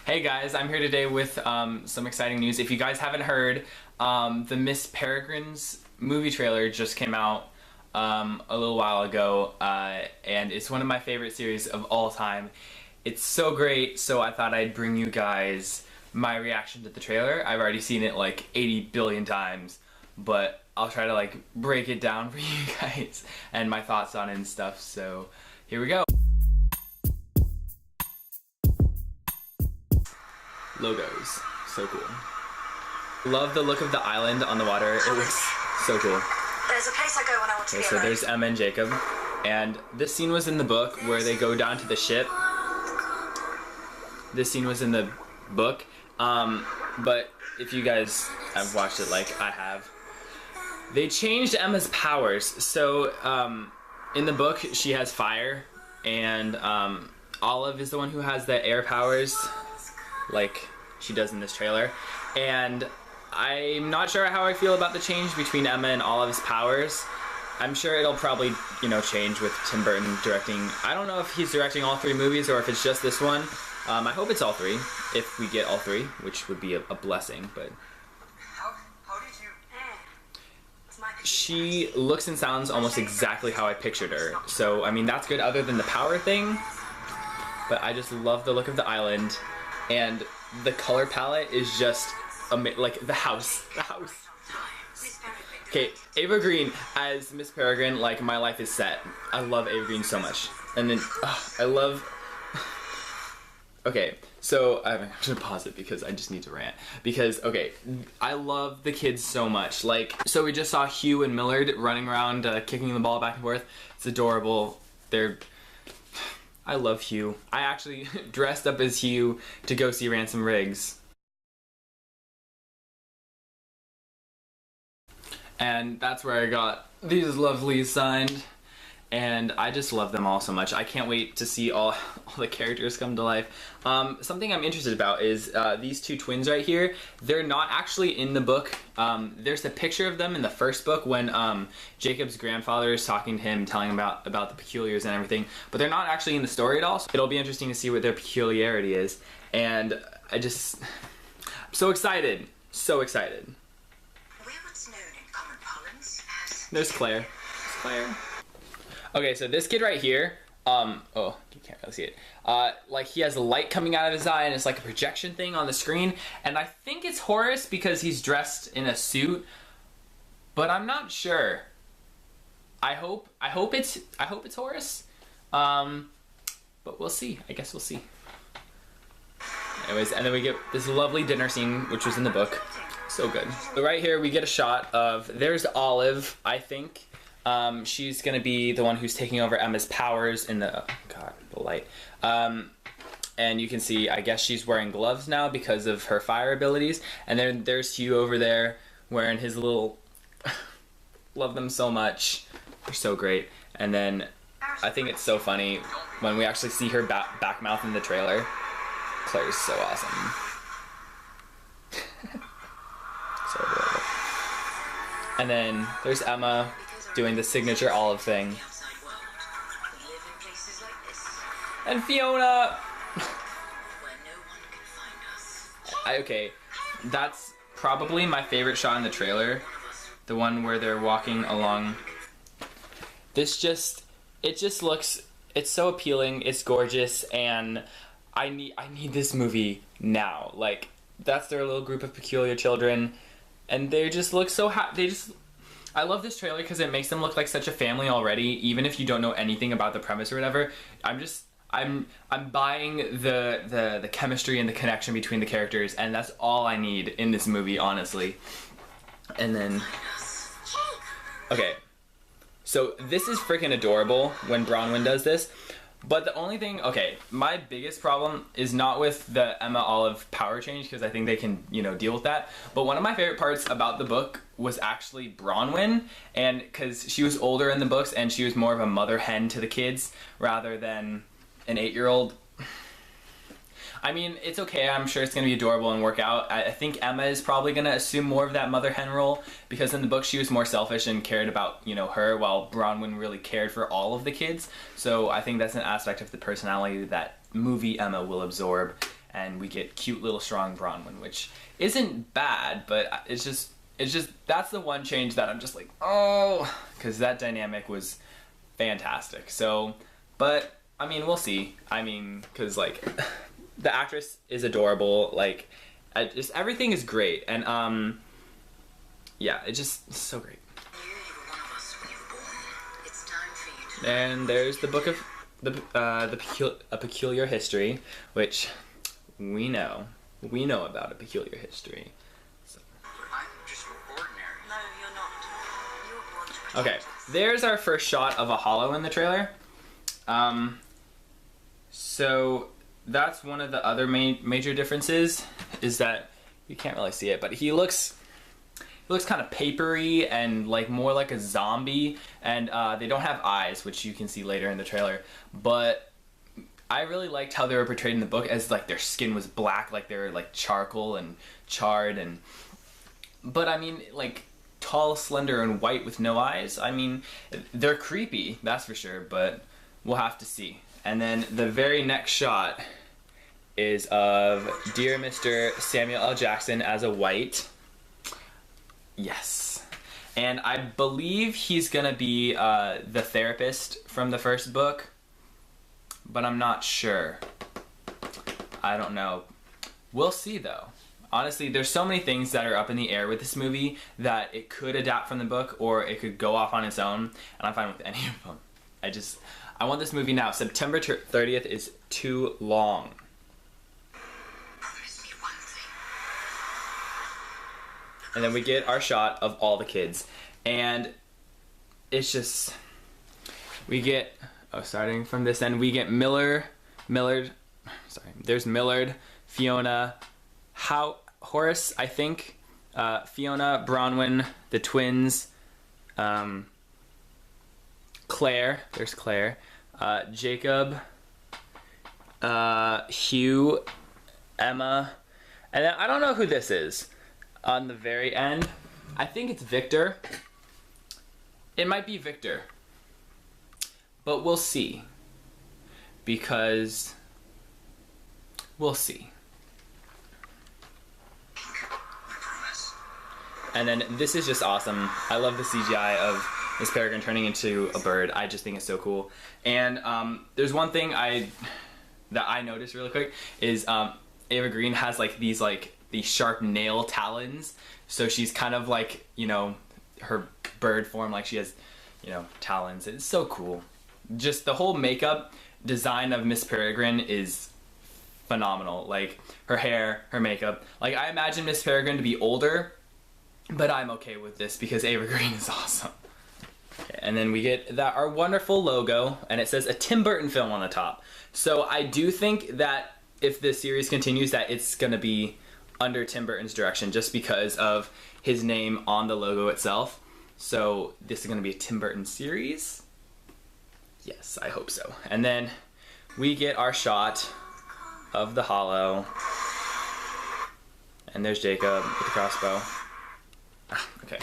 Hey guys, I'm here today with some exciting news. If you guys haven't heard, the Miss Peregrine's movie trailer just came out a little while ago, and it's one of my favorite series of all time. It's so great, so I thought I'd bring you guys my reaction to the trailer. I've already seen it like 80 billion times, but I'll try to like break it down for you guys and my thoughts on it and stuff, so here we go. Logos, so cool. Love the look of the island on the water. It looks so cool. There's a place I go when I want to be So alone. there's Emma and Jacob, and this scene was in the book where they go down to the ship. This scene was in the book, but if you guys have watched it like I have, they changed Emma's powers. So in the book she has fire, and Olive is the one who has the air powers, like she does in this trailer. And I'm not sure how I feel about the change between Emma and Olive's powers. I'm sure it'll probably, you know, change with Tim Burton directing. I don't know if he's directing all three movies or if it's just this one. I hope it's all three, if we get all three, which would be a blessing, but... How did you... She looks and sounds almost exactly how I pictured her. So, I mean, that's good other than the power thing. But I just love the look of the island. And the color palette is just, like, the house. Okay, Ava Green as Miss Peregrine, like, my life is set. I love Ava Green so much. And then, I love... Okay, so I'm gonna pause it because I just need to rant. Because, okay, I love the kids so much. Like, so we just saw Hugh and Millard running around, kicking the ball back and forth. It's adorable. I love Hugh. I actually dressed up as Hugh to go see Ransom Riggs. And that's where I got these lovelies signed. And I just love them all so much. I can't wait to see all the characters come to life. Something I'm interested about is these two twins right here. They're not actually in the book. There's a picture of them in the first book when Jacob's grandfather is talking to him, telling him about the peculiars and everything. But they're not actually in the story at all. So it'll be interesting to see what their peculiarity is. And I'm so excited. So excited. We're what's known in common parlance as... There's Claire. Claire. Okay, so this kid right here, oh, you can't really see it. Like, he has a light coming out of his eye, and it's like a projection thing on the screen. And I think it's Horace because he's dressed in a suit, but I'm not sure. I hope it's Horace. But we'll see. I guess we'll see. Anyways, and then we get this lovely dinner scene, which was in the book. So good. So right here, we get a shot of, there's Olive, I think. She's gonna be the one who's taking over Emma's powers in the, oh god, the light. And you can see, I guess she's wearing gloves now because of her fire abilities. And then there's Hugh over there wearing his little, love them so much. They're so great. And then I think it's so funny when we actually see her back mouth in the trailer. Claire's so awesome. So adorable. And then there's Emma doing the signature Olive thing. And Fiona! Okay, that's probably my favorite shot in the trailer. The one where they're walking along. It just looks, it's so appealing, it's gorgeous, and I need this movie now. Like, that's their little group of peculiar children, and they just look so I love this trailer because it makes them look like such a family already, even if you don't know anything about the premise or whatever. I'm buying the chemistry and the connection between the characters, and that's all I need in this movie, honestly. And then, okay, so this is freaking adorable when Bronwyn does this. But the only thing, okay, my biggest problem is not with the Emma Olive power change, because I think they can, you know, deal with that. But one of my favorite parts about the book was actually Bronwyn, and because she was older in the books and she was more of a mother hen to the kids rather than an 8-year-old. I mean, it's okay, I'm sure it's going to be adorable and work out. I think Emma is probably going to assume more of that mother hen role, because in the book she was more selfish and cared about, you know, her, while Bronwyn really cared for all of the kids. So I think that's an aspect of the personality that movie Emma will absorb. and we get cute little strong Bronwyn, which isn't bad, but it's just that's the one change that I'm just like, oh, because that dynamic was fantastic. So, but I mean, we'll see. I mean, because like the actress is adorable. Like, just everything is great, and yeah, it's so great. And there's the book of A Peculiar History, which we know about A Peculiar History. So. I'm just ordinary. No, you're not. You're born to Okay, there's our first shot of a hollow in the trailer. So that's one of the other major differences, is that you can't really see it, but he looks kind of papery and like more like a zombie, and they don't have eyes, which you can see later in the trailer. But I really liked how they were portrayed in the book, as like their skin was black, like they were like charcoal and charred, and but I mean, like tall, slender, and white with no eyes. I mean, they're creepy, that's for sure, but we'll have to see. And then the very next shot is of Dear Mr. Samuel L. Jackson as a white. Yes. And I believe he's gonna be the therapist from the first book, but I'm not sure. I don't know. We'll see though. Honestly, there's so many things that are up in the air with this movie that it could adapt from the book or it could go off on its own, and I'm fine with any of them. I want this movie now. September 30th is too long. Promise me one thing. And then we get our shot of all the kids. And it's just, we get, starting from this end, we get Millard, there's Millard, Fiona, Horace, I think, Fiona, Bronwyn, the twins, Claire, there's Claire, Jacob, Hugh, Emma, and then I don't know who this is on the very end. I think it's Victor. It might be Victor, but we'll see, because we'll see. And then this is just awesome. I love the CGI of Miss Peregrine turning into a bird. I just think it's so cool. And there's one thing that I noticed really quick is Ava Green has like these sharp nail talons. So she's kind of like, you know, her bird form, like she has, you know, talons. It's so cool. Just the whole makeup design of Miss Peregrine is phenomenal. Like her hair, her makeup. Like I imagine Miss Peregrine to be older, but I'm okay with this because Ava Green is awesome. Okay, and then we get our wonderful logo, and it says a Tim Burton film on the top. So I do think that if this series continues, that it's gonna be under Tim Burton's direction, just because of his name on the logo itself. So this is gonna be a Tim Burton series. Yes, I hope so. And then we get our shot of the hollow, and there's Jacob with the crossbow. Okay.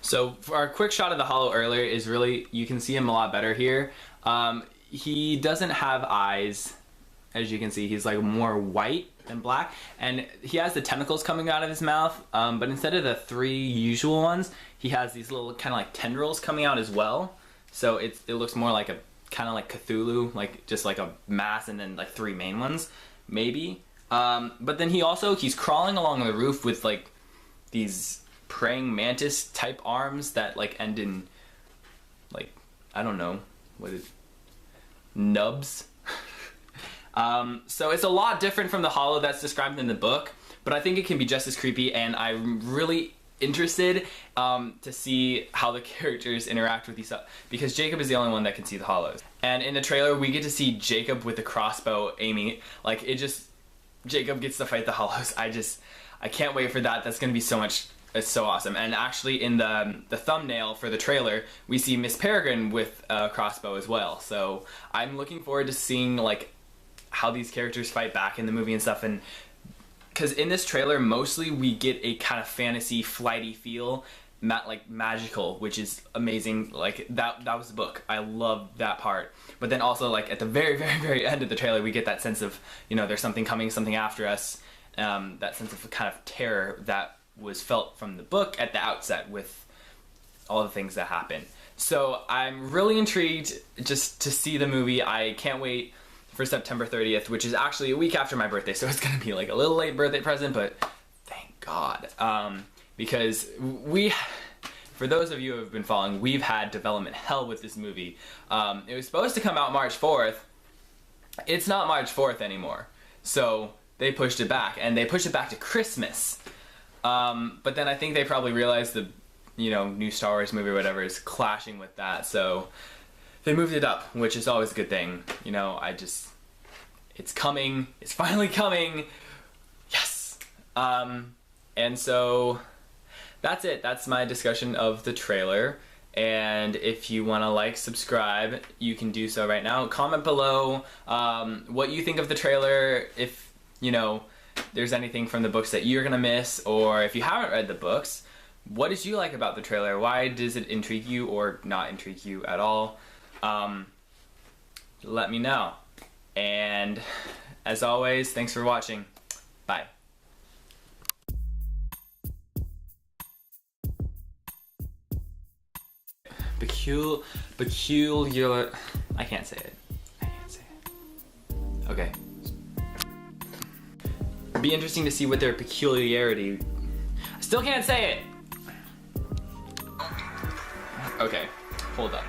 So for our quick shot of the hollow earlier is really, you can see him a lot better here. He doesn't have eyes, as you can see. He's like more white than black, and he has the tentacles coming out of his mouth, but instead of the 3 usual ones, he has these little kind of like tendrils coming out as well. So it looks more like a kind of like Cthulhu, like just like a mass and then like 3 main ones, maybe. But then he's crawling along the roof with like these praying mantis type arms that like end in like, I don't know, nubs. So it's a lot different from the hollow that's described in the book, but I think it can be just as creepy, and I'm really interested to see how the characters interact with each other, because Jacob is the only one that can see the hollows. And in the trailer we get to see Jacob with the crossbow aiming, like Jacob gets to fight the hollows. I can't wait for that. That's gonna be so much. It's so awesome. And actually in the thumbnail for the trailer, we see Miss Peregrine with a crossbow as well. So I'm looking forward to seeing like how these characters fight back in the movie and stuff. And because in this trailer, mostly we get a kind of fantasy, flighty feel. like magical, which is amazing. Like that was the book. I loved that part. But then also like at the very, very, very end of the trailer, we get that sense of, you know, there's something coming, something after us. That sense of kind of terror that was felt from the book at the outset with all the things that happen. So I'm really intrigued just to see the movie. I can't wait for September 30th, which is actually a week after my birthday, so it's gonna be like a little late birthday present, but thank God. Because for those of you who have been following, we've had development hell with this movie. It was supposed to come out March 4th. It's not March 4th anymore. So they pushed it back, and they pushed it back to Christmas. But then I think they probably realized the, you know, new Star Wars movie or whatever is clashing with that, so they moved it up, which is always a good thing. You know, it's coming. It's finally coming. Yes. And so that's it. That's my discussion of the trailer. And if you want to like, subscribe, you can do so right now. Comment below what you think of the trailer, if, you know, there's anything from the books that you're gonna miss, or if you haven't read the books, what did you like about the trailer? Why does it intrigue you or not intrigue you at all? Let me know. And as always, thanks for watching. Bye. Peculiar. I can't say it. Okay. It'd be interesting to see what their peculiarity. I still can't say it. Okay, hold up.